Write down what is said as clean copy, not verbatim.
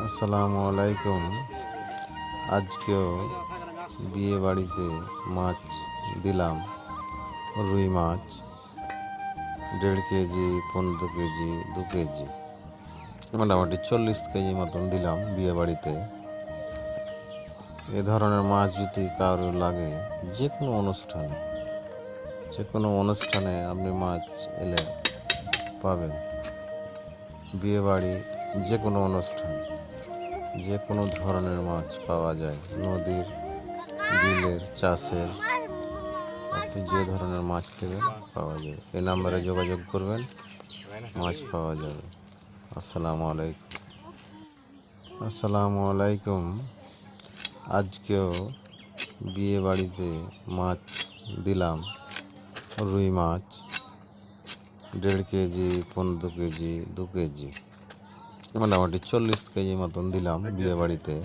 আসসালামু আলাইকুম। আজকেও বিয়ে বাড়িতে মাছ দিলাম, রুই মাছ 1.5 কেজি, 15 কেজি, 2 কেজি, মোটামুটি 40 কেজি মতন দিলাম বিয়ে বাড়িতে। এ ধরনের মাছ যদি কারো লাগে, যে কোনো অনুষ্ঠানে আপনি মাছ এলে পাবেন। বিয়ে বাড়ি, যে কোনো অনুষ্ঠান, যে কোনো ধরনের মাছ পাওয়া যায়। নদীর, বিলের, চাষের, আপনি যে ধরনের মাছ নেবেন পাওয়া যাবে। এই নাম্বারে যোগাযোগ করবেন, মাছ পাওয়া যাবে। আসসালামু আলাইকুম। আজকেও বিয়ে বাড়িতে মাছ দিলাম, রুই মাছ 1.5 কেজি, 15 কেজি, 2 কেজি, মোটামুটি 40 কেজি মতন দিলাম বিয়ে বাড়িতে।